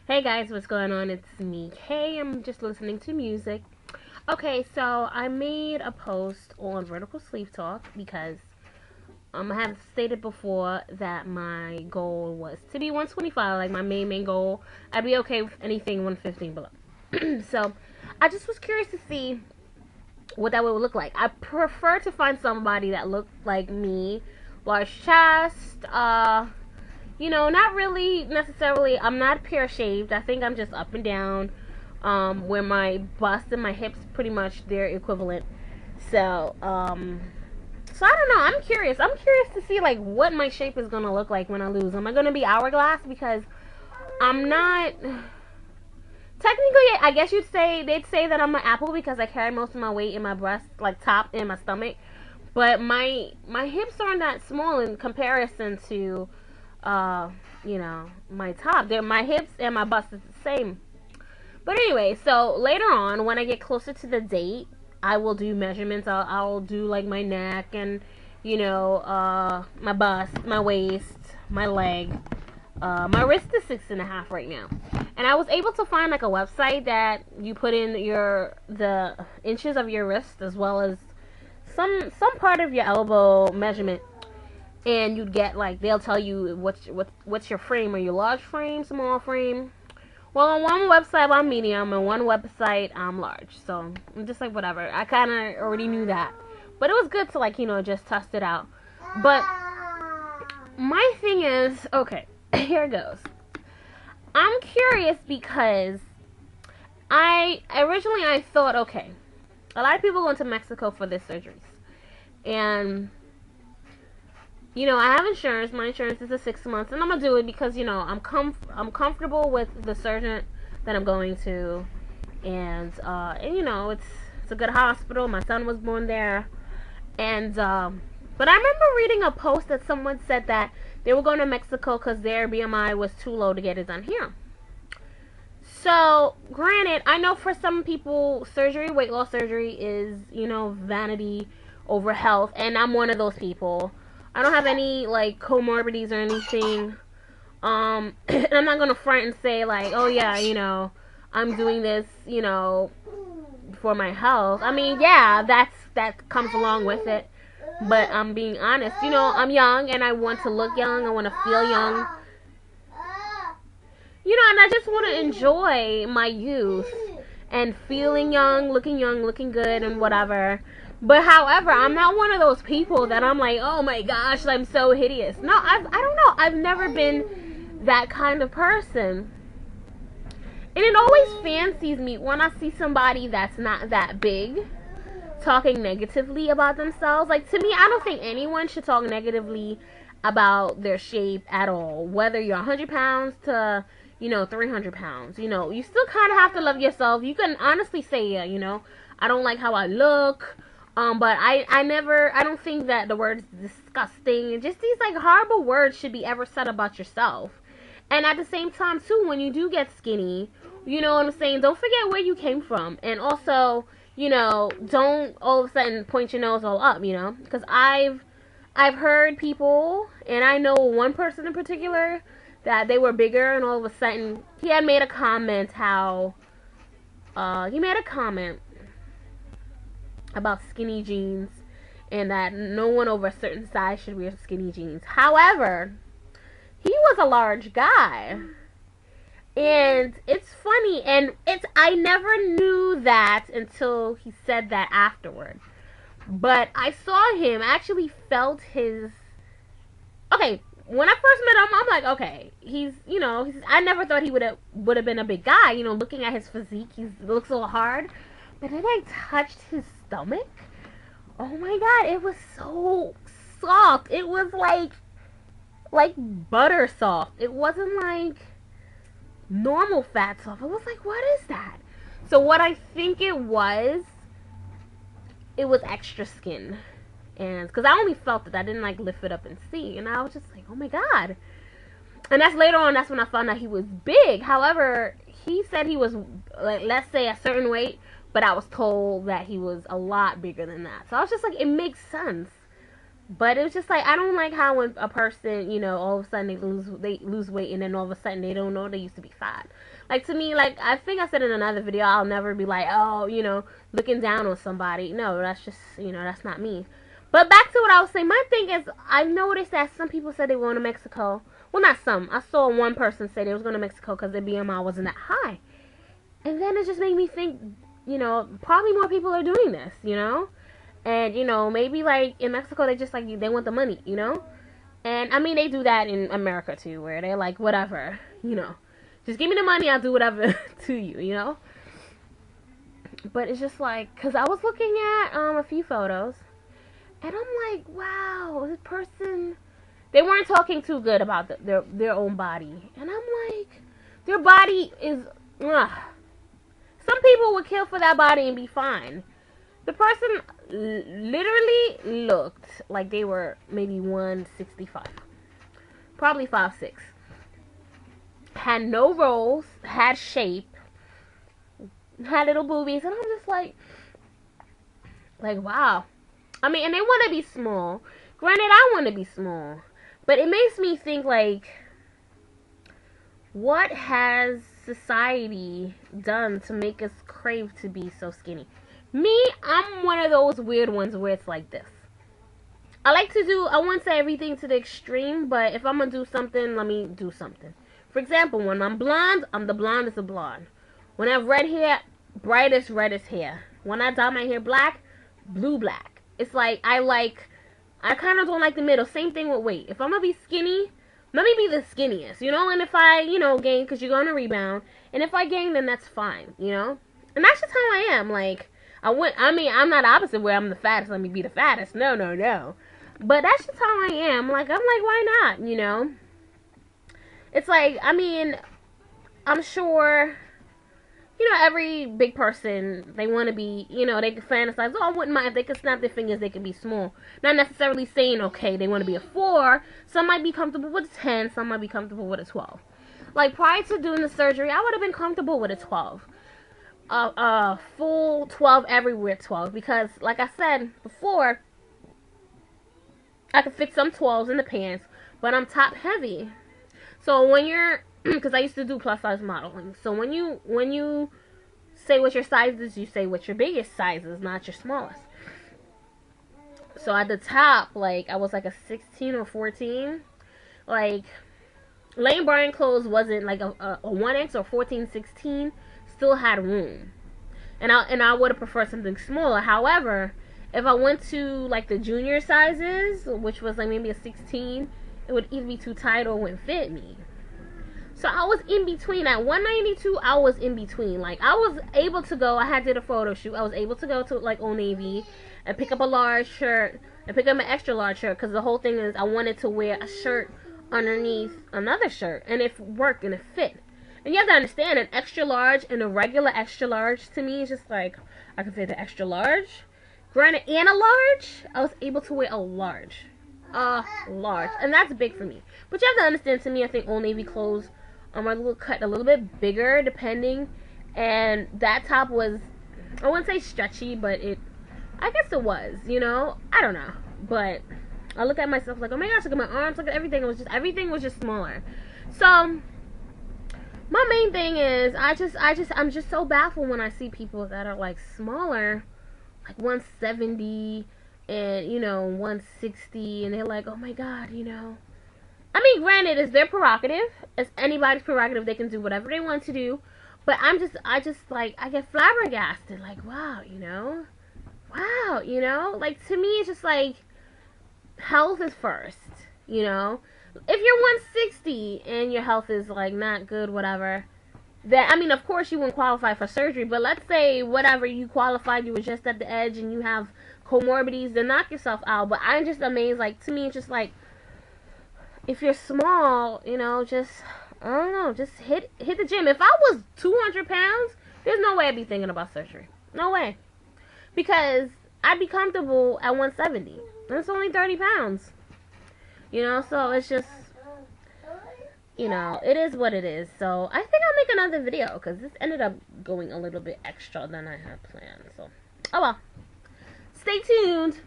Hey guys, what's going on? It's me, Kay. I'm just listening to music. Okay, so I made a post on Vertical Sleep Talk because I have stated before that my goal was to be 125, like my main goal. I'd be okay with anything 115 below. So I just was curious to see what that would look like. I prefer to find somebody that looked like me, large chest, not really necessarily. I'm not pear shaved. I think I'm just up and down. Where my bust and my hips pretty much they're equivalent. So, so I don't know. I'm curious. I'm curious to see like what my shape is gonna look like when I lose. Am I gonna be hourglass? Because I'm not. Technically, I guess they'd say that I'm an apple because I carry most of my weight in my breast, like top and my stomach. But my hips aren't that small in comparison to my top. My hips and my bust is the same. But anyway, so later on, when I get closer to the date, I will do measurements. I'll do like my neck and, my bust, my waist, my leg. My wrist is 6.5 right now. And I was able to find like a website that you put in the inches of your wrist as well as some part of your elbow measurement, and you'd get like they'll tell you what's your frame. Are you large frame, small frame? Well, on one website I'm medium, and one website I'm large. So I'm just like whatever. I kind of already knew that, but it was good to just test it out. But my thing is, okay, here it goes. I'm curious because I thought, okay, a lot of people go to Mexico for their surgeries, and I have insurance. My insurance is a 6 months, and I'm gonna do it because I'm comfortable with the surgeon that I'm going to, and it's a good hospital. My son was born there, and but I remember reading a post that someone said that they were going to Mexico because their BMI was too low to get it done here. So, granted, I know for some people, weight loss surgery is, vanity over health, and I'm one of those people. I don't have any like comorbidities or anything. And I'm not gonna front and say like, oh yeah, I'm doing this, for my health. I mean, yeah, that comes along with it. But I'm being honest. I'm young and I want to look young. I want to feel young. And I just want to enjoy my youth and feeling young, looking good, and whatever. But however, I'm not one of those people that I'm like, oh my gosh, I'm so hideous. No, I don't know. I've never been that kind of person. And it always fancies me when I see somebody that's not that big talking negatively about themselves. Like, to me, I don't think anyone should talk negatively about their shape at all. Whether you're 100 pounds to 300 pounds. You still kind of have to love yourself. You can honestly say, yeah, I don't like how I look. But I don't think that the word disgusting and just these like horrible words should be ever said about yourself. And at the same time too, when you do get skinny, you know what I'm saying, don't forget where you came from. And also, don't all of a sudden point your nose all up, because I've heard people, and I know one person in particular, that they were bigger, and all of a sudden he had made a comment about skinny jeans and that no one over a certain size should wear skinny jeans. However, he was a large guy. And it's funny, and I never knew that until he said that afterward. But I saw him, I actually felt his. Okay, when I first met him, I'm like, okay, I never thought he would have been a big guy. Looking at his physique, he looks a little hard. But then I touched his stomach. Oh my god, it was so soft. It was like butter soft. It wasn't like normal fat soft. It was like, what is that? So what I think it was extra skin. And because I only felt it, I didn't like lift it up and see. And I was just like, oh my god. And that's later on, that's when I found out he was big. However, he said he was, like, let's say a certain weight, but I was told that he was a lot bigger than that. So I was just like, it makes sense. But it was just like, I don't like how when a person, you know, all of a sudden they lose weight, and then all of a sudden they don't know they used to be fat. Like, to me, like, I think I said in another video, I'll never be like, oh, you know, looking down on somebody. No, that's just, you know, that's not me. But back to what I was saying, my thing is, I noticed that some people said they were going to Mexico. Well, not some. I saw one person say they was going to Mexico because their BMI wasn't that high. And then it just made me think, you know, probably more people are doing this, you know? And, you know, maybe, like, in Mexico, they just, like, they want the money, you know? And, I mean, they do that in America, too, where they're like, whatever, you know. Just give me the money, I'll do whatever to you, you know? But it's just, like, because I was looking at a few photos, and I'm like, wow, this person, they weren't talking too good about their own body. And I'm like, their body is, ugh. Some people would kill for that body and be fine. The person literally looked like they were maybe 165. Probably 5'6". Had no rolls, had shape, had little boobies, and I'm just like, wow. I mean, and they want to be small. Granted, I want to be small. But it makes me think, like, what has society done to make us crave to be so skinny? Me, I'm one of those weird ones where it's like this. I like to do, I won't say everything to the extreme, but if I'm going to do something, let me do something. For example, when I'm blonde, I'm the blondest of blonde. When I have red hair, brightest reddest hair. When I dye my hair black, blue black. It's like, I kind of don't like the middle. Same thing with weight. If I'm going to be skinny, let me be the skinniest, you know? And if I, you know, gain, because you're going to rebound. And if I gain, then that's fine, you know? And that's just how I am. Like, I'm not opposite where I'm the fattest, let me be the fattest. No, no, no. But that's just how I am. Like, I'm like, why not, you know? It's like, I mean, I'm sure, you know, every big person, they want to be, you know, they can fantasize, oh, I wouldn't mind if they could snap their fingers, they could be small. Not necessarily saying, okay, they want to be a 4. Some might be comfortable with a 10, some might be comfortable with a 12. Like, prior to doing the surgery, I would have been comfortable with a 12. Full 12 everywhere 12, because like I said before, I could fit some 12s in the pants, but I'm top heavy. So when you're, because I used to do plus size modeling, so when you say what your size is, you say what your biggest size is, not your smallest. So at the top, like, I was like a 16 or 14. Like, Lane Bryant clothes wasn't like a 1X or 14, 16. Still had room, and I would have preferred something smaller. However, if I went to like the junior sizes, which was like maybe a 16, it would either be too tight or wouldn't fit me. So I was in between. At 192, I was in between. Like, I was able to go, I had did a photo shoot, I was able to go to like Old Navy and pick up a large shirt and pick up an extra large shirt, because the whole thing is I wanted to wear a shirt underneath another shirt, and it worked and it fit. And you have to understand, an extra large and a regular extra large, to me, is just like, I can fit the extra large. Granted, and a large, I was able to wear a large. Large. And that's big for me. But you have to understand, to me, I think Old Navy clothes are a little cut a little bit bigger, depending. And that top was, I wouldn't say stretchy, but I guess it was, you know? I don't know. But I look at myself like, oh my gosh, look at my arms, look at everything. Everything was just smaller. So, my main thing is, I'm just so baffled when I see people that are like smaller, like 170 and, you know, 160, and they're like, oh my god, you know. I mean, granted, it's their prerogative. It's anybody's prerogative. They can do whatever they want to do. But I get flabbergasted. Like, wow, you know. Wow, you know. Like, to me, it's just like, health is first, you know. If you're 160 and your health is, like, not good, whatever, then, I mean, of course you wouldn't qualify for surgery, but let's say, whatever, you qualified, you were just at the edge, and you have comorbidities, then knock yourself out. But I'm just amazed, like, to me, it's just like, if you're small, you know, just, I don't know, just hit the gym. If I was 200 pounds, there's no way I'd be thinking about surgery. No way. Because I'd be comfortable at 170. That's only 30 pounds. You know, so it's just, you know, it is what it is. So I think I'll make another video, because this ended up going a little bit extra than I had planned. So, oh well. Stay tuned.